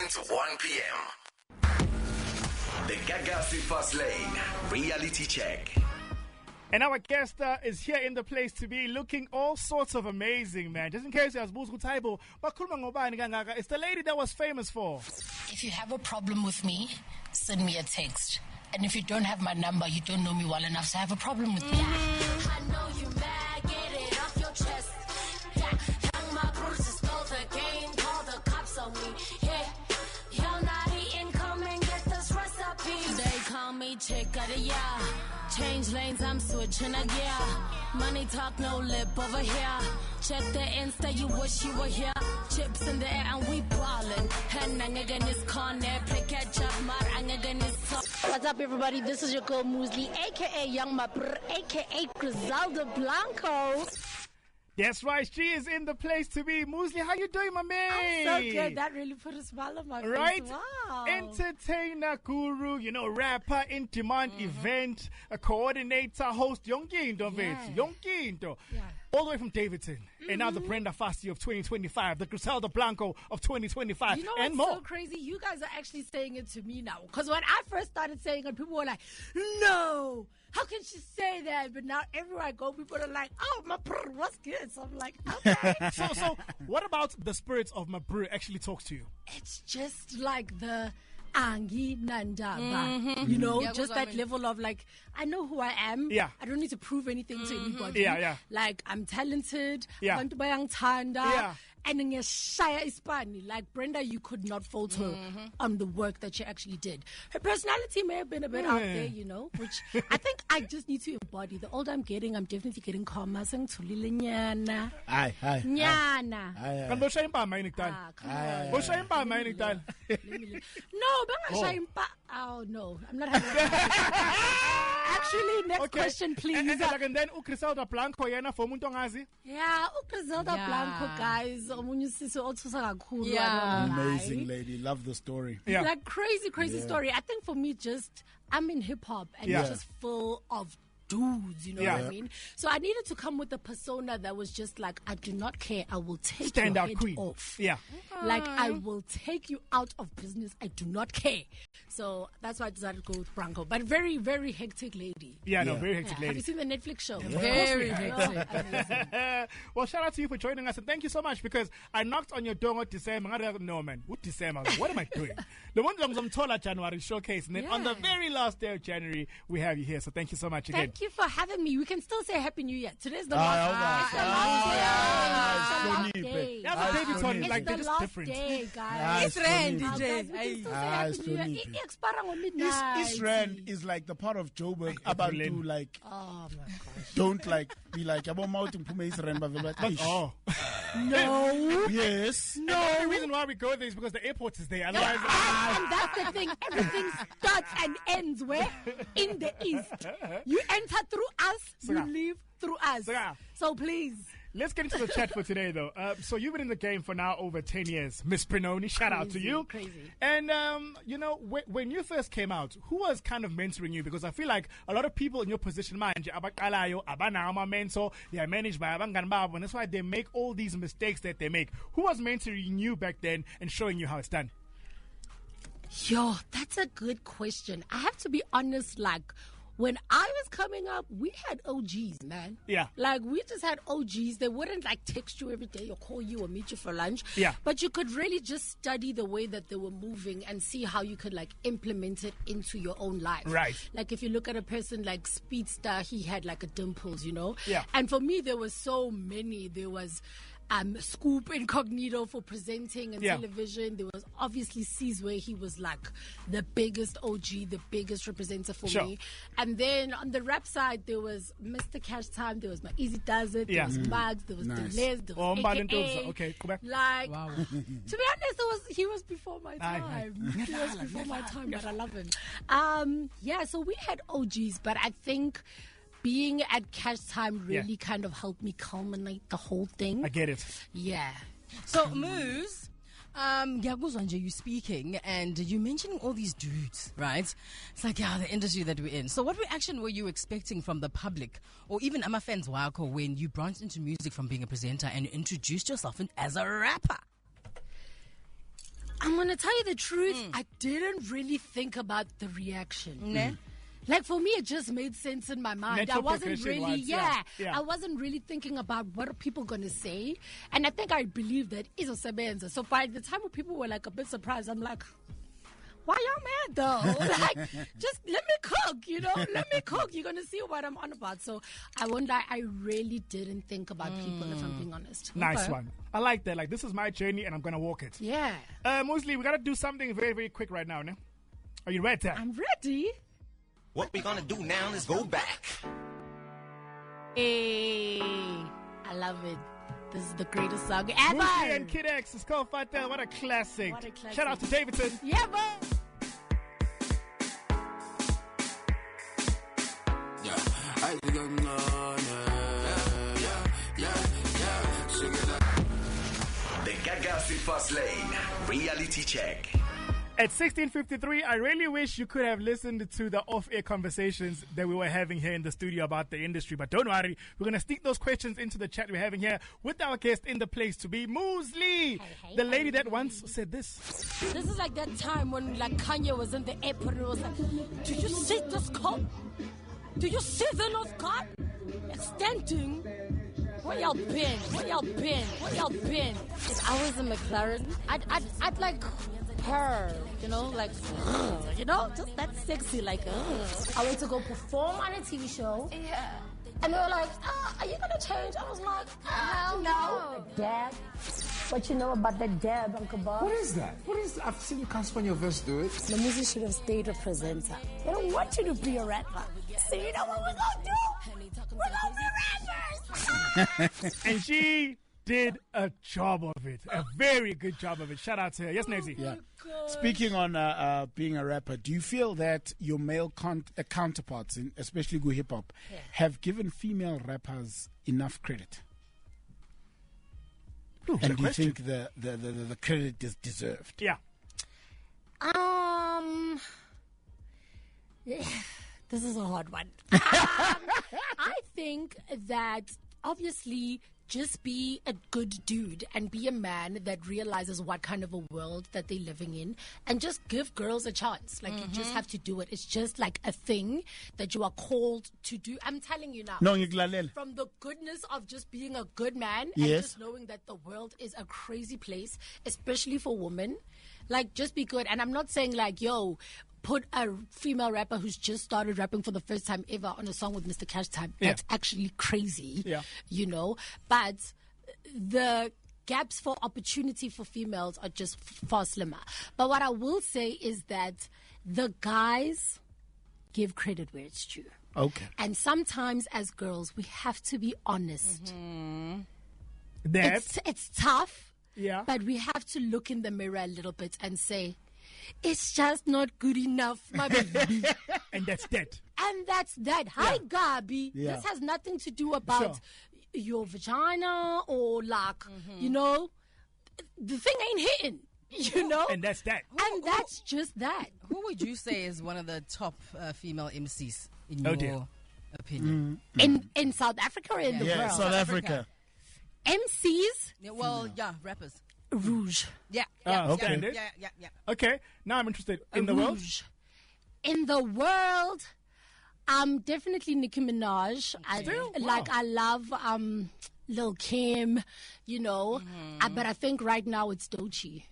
to 1 p.m. The Gagasi fastlane reality check. And our guest is here in the place to be, looking all sorts of amazing, man. Just in case you ask Moozlie, it's the lady that was famous for. If you have a problem with me, send me a text. And if you don't have my number, you don't know me well enough to have a problem with me. I know you mad, get it off your chest. Young MaBrrr just stole the game, call the cops on me. Yeah, young naughty income and get this recipe. They call me chick of the year. Change lanes, I'm switching a gear. Money talk, no lip over here. Check the Insta, you wish you were here. Chips in the air and we ballin'. And again is corner, play catch up, again is top. What's up, everybody? This is your girl Moozlie, aka Young MaBrrr, aka Griselda Blanco. That's right, she is in the place to be. Moozlie, how you doing, my man? I'm so good. That really put a smile on my face. Right? Wow. Entertainer, guru, rapper, in demand, event, a coordinator, host, Yonkinto, Yonkinto. Yeah. All the way from Davidson. And now the Brenda Fassie of 2025, the Griselda Blanco of 2025, You know and what's more. so crazy? You guys are actually saying it to me now. Because when I first started saying it, people were like, no, how can she say that? But now everywhere I go, people are like, oh, MaBrrr, what's good? So I'm like, okay. So what about the spirits of MaBrrr actually talks to you? It's just like the Angi Nandaba, just that level of like, I know who I am. Yeah. I don't need to prove anything to anybody. Yeah. Like, I'm talented. Yeah. Abantu bayangithanda. Yeah. And in Shaya Ispani, like Brenda, you could not fault her on the work that she actually did. Her personality may have been a bit out there, which I think I just need to embody. The older I'm getting, I'm definitely getting calmer. Saying Thulile nyana. Hi. Nyana. Kan bosha impama iniktan. Come on. Bosha impama iniktan. No, oh no, I'm not having that. Actually, next question, please. And then Griselda Blanco yena for umuntu ongazi. Yeah, Griselda Blanco, guys. Amazing lady. Love the story. Yeah. Like crazy story. I think for me, I'm in hip hop and it's just full of dudes, what I mean? So I needed to come with a persona that was just like, I do not care. I will take Stand your out head queen. off. Yeah. Like, I will take you out of business. I do not care. So that's why I decided to go with Branko. But very, very hectic lady. Yeah, very hectic Have you lady. seen the Netflix show? Very hectic. Well, shout out to you for joining us and thank you so much because I knocked on your door with December. No, man. What December? What am I doing? The one that was on Tola January showcase. And then on the very last day of January, we have you here. So thank you so much again. Thank you for having me. We can still say Happy New Year. Today's the last day. That's a baby Tony. It's Like, the they're just last different. day, guys. It's Rand, Guys, we can still say Happy New Year. It expires on midnight. Israel is like the part of Joburg about to like, Oh my gosh. don't like be like about mountain Pume Israel, but Oh. No. yes. No. The only reason why we go there is because the airport is there. Otherwise, And that's the thing. Everything starts and ends where? In the east. You enter through us, you leave through us. So please. let's get into the chat for today, though. So you've been in the game for now over 10 years. Miss Prinoni, shout out to you. Crazy. And, when you first came out, who was kind of mentoring you? Because I feel like a lot of people in your position, manje, abakalayo, abana mentor, they are managed by abangani babo, and that's why they make all these mistakes that they make. Who was mentoring you back then and showing you how it's done? Yo, that's a good question. I have to be honest, like, when I was coming up, we had OGs, man. Yeah. Like, we just had OGs. They wouldn't, like, text you every day or call you or meet you for lunch. Yeah. But you could really just study the way that they were moving and see how you could, like, implement it into your own life. Right. Like, if you look at a person like Speedster, he had, like, a dimples, you know? Yeah. And for me, there was so many. There was Scoop Incognito for presenting and television. There was obviously C's where he was like the biggest OG, the biggest representative for me. And then on the rap side, there was Mr. Cash Time, there was my Easy Does It, there was Bugs, there was Delez, there was AKA. Okay, go back. Like, to be honest, he was before my time. He was before my time, but I love him. So we had OGs, but I think being at Cash Time really kind of helped me culminate the whole thing. I get it. Yeah. So, Moose, you speaking and you mentioning all these dudes, right? It's like, the industry that we're in. So what reaction were you expecting from the public or even fans wako when you branched into music from being a presenter and introduced yourself as a rapper? I'm going to tell you the truth. I didn't really think about the reaction. Ne? Like for me, it just made sense in my mind. I wasn't really, I wasn't really thinking about what are people going to say. And I think I believe that izosebenza. So by the time when people were like a bit surprised, I'm like, why y'all mad though? Like, just let me cook, you know? Let me cook. You're going to see what I'm on about. So I won't lie, I really didn't think about people, if I'm being honest. Nice one. I like that. Like, this is my journey and I'm going to walk it. Yeah. Moozlie, we got to do something very, very quick right now, ne? Are you ready? I'm ready. What we gonna do now is go back. Hey, I love it. This is the greatest song ever. Moozlie and Kid X, it's called Fatel. What a classic. What a classic. Shout out to Davidson. Yeah, bro. The Gagasi fastlane reality check. At 16:53, I really wish you could have listened to the off-air conversations that we were having here in the studio about the industry. But don't worry, we're going to stick those questions into the chat we're having here with our guest in the place to be, Moozlie, the lady that once said this. This is like that time when like Kanye was in the airport and it was like, do you see this code? Do you see the North God extending? Where y'all been? Where y'all been? Where y'all been? If I was in McLaren, I'd like her, you know, like, you know, just that sexy, like, I went to go perform on a TV show. Yeah. And they were like, are you going to change? I was like, hell no. Dab. What you know about that dab, Uncle Bob? What is that? What is that? I've seen you can't spell your verse, do it. Nomuzi should have stayed a presenter. They don't want you to be a rapper. So you know what we're going to do? We're going to be rappers. And she did a job of it, a very good job of it. Shout out to her. Yes, Nancy. Yeah. Speaking on being a rapper, do you feel that your male counterparts, especially go hip hop, have given female rappers enough credit? Ooh, and do you think the credit is deserved? Yeah. This is a hard one. I think that obviously just be a good dude and be a man that realizes what kind of a world that they're living in and just give girls a chance. Like, you just have to do it. It's just like a thing that you are called to do. I'm telling you now. No, from the goodness of just being a good man and just knowing that the world is a crazy place, especially for women. Like, just be good. And I'm not saying like, yo, put a female rapper who's just started rapping for the first time ever on a song with Mr. Cash Time. That's actually crazy, you know. But the gaps for opportunity for females are just far slimmer. But what I will say is that the guys give credit where it's due. Okay. And sometimes as girls, we have to be honest. It's tough, but we have to look in the mirror a little bit and say, it's just not good enough, my baby. And that's that. And that's that. Hi, Gabi. This has nothing to do about your vagina or like, you know, the thing ain't hitting, you know? And that's that. And that's just that. Who would you say is one of the top female MCs in your opinion? In South Africa or in the world? South Africa. MCs? Rappers. Rouge. Okay. Yeah. Okay, now I'm interested. In the world? In the world, definitely Nicki Minaj. I love Lil Kim, you know. But I think right now it's Doechii.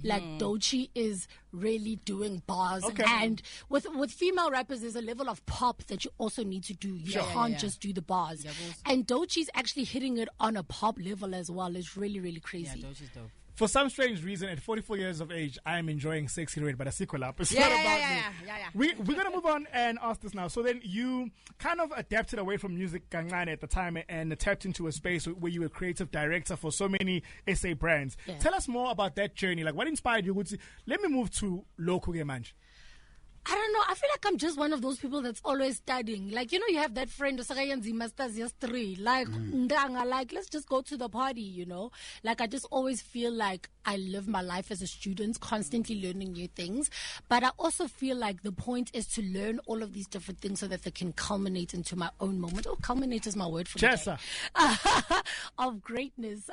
Like, Doechii is really doing bars. And with female rappers, there's a level of pop that you also need to do. You can't just do the bars. And Doechii's actually hitting it on a pop level as well. It's really, really crazy. Yeah, Doechii's dope. For some strange reason, at 44 years of age, I am enjoying Sexy Red, but a sequel up. It's not about me. We're going to move on and ask this now. So then you kind of adapted away from music Gangane at the time and tapped into a space where you were creative director for so many SA brands. Yeah. Tell us more about that journey. Like, what inspired you? Let me move to local Gemanj. I don't know. I feel like I'm just one of those people that's always studying. Like, you know, you have that friend who's masters year 3. Like, like, let's just go to the party, you know? Like, I just always feel like I live my life as a student, constantly learning new things. But I also feel like the point is to learn all of these different things so that they can culminate into my own moment. Oh, culminate is my word for the day. Of greatness.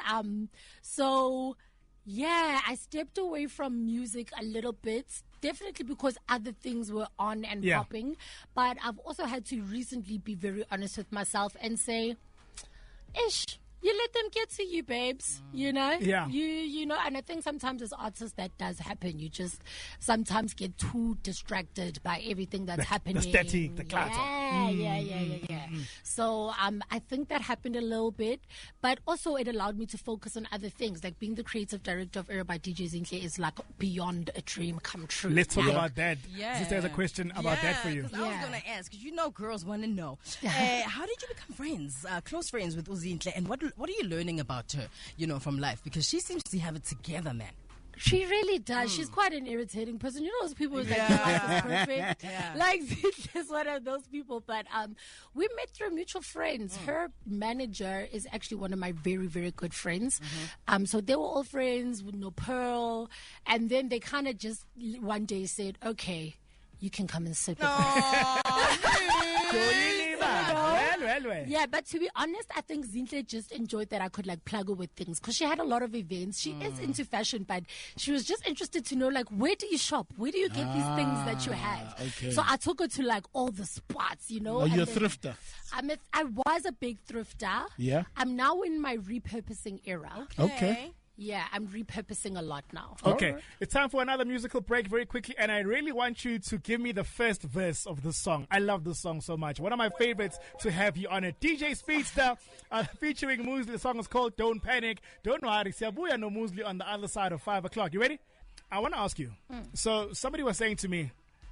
So... Yeah, I stepped away from music a little bit. Definitely because other things were on and popping. But I've also had to recently be very honest with myself and say, ish, you let them get to you, babes. You know? Yeah. You know, and I think sometimes as artists that does happen. You just sometimes get too distracted by everything that's happening. The static, the clatter. Yeah. So I think that happened a little bit, but also it allowed me to focus on other things. Like being the creative director of Era by DJ Zinhle is like beyond a dream come true. Let's talk about that. Yeah. Sister has a question about that for you. Because I was going to ask, because you know girls want to know. How did you become friends, close friends with Uzi-icon, and what are you learning about her, you know, from life? Because she seems to have it together, man. She really does. She's quite an irritating person. You know those people who's like, your life is perfect. Like, she's one of those people. But we met through mutual friends. Her manager is actually one of my very, very good friends. So they were all friends with no Pearl. And then they kind of just one day said, okay, you can come and sit with us. Well. Yeah, but to be honest, I think Zinhle just enjoyed that I could like plug her with things because she had a lot of events. She is into fashion, but she was just interested to know like, where do you shop? Where do you get these things that you have? Okay. So I took her to like all the spots, you know. Are you a thrifter? I was a big thrifter. Yeah. I'm now in my repurposing era. Okay. Yeah, I'm repurposing a lot now. Okay, it's time for another musical break very quickly, and I really want you to give me the first verse of this song. I love this song so much. One of my favorites to have you on it. DJ Speedster featuring Moozlie. The song is called Don't Panic. Don't worry, Siabuya no Moozlie on the other side of 5 o'clock. You ready? I want to ask you. So somebody was saying to me,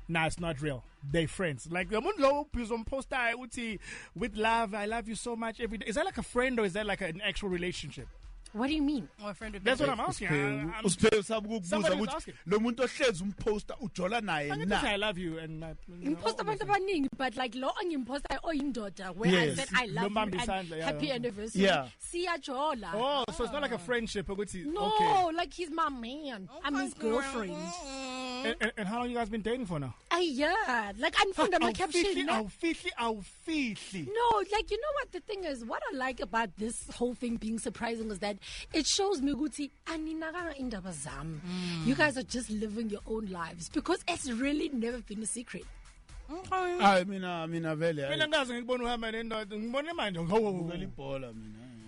nah, it's not real. They're friends. Like, with love, I love you so much every day. Is that like a friend or is that like an actual relationship? What do you mean? Or a friend with That's what I'm asking. Somebody was asking. I love you. And Imposter abantu abaningi, but like lo angimposta oyindoda where I said I love you and happy anniversary. Yeah. Siyajola. Oh, so it's not like a friendship. No, okay. like he's my man. I'm his girlfriend. And how long you guys been dating for now? A year. Like I'm from my caption. I'll feedly. No, like you know what the thing is. What I like about this whole thing being surprising is that it shows me ukuthi aninakanga indaba zami. You guys are just living your own lives because it's really never been a secret. I mean, vele.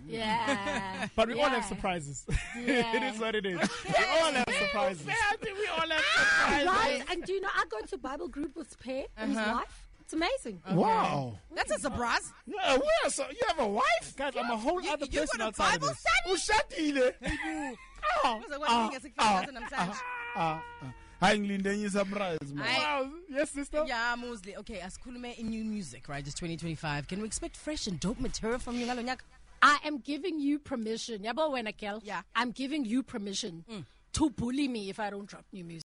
Yeah. But we all have surprises. It is what it is. We all have surprises. We all have surprises. Right? And do you know, I go to Bible group with Pe and his wife. It's amazing. Wow. That's a surprise. Yeah, so you have a wife? Guys, I'm a whole other You person got a outside of Bible this. study? I was like, what do you think? Surprise, man. Wow. Yes, sister? Yeah, Moozlie. Okay, asikhulume in new music, right? It's 2025. Can we expect fresh and dope material from you ngalo nyaka? I am giving you permission. Yabo wena, Kel. Yeah. I'm giving you permission to bully me if I don't drop new music.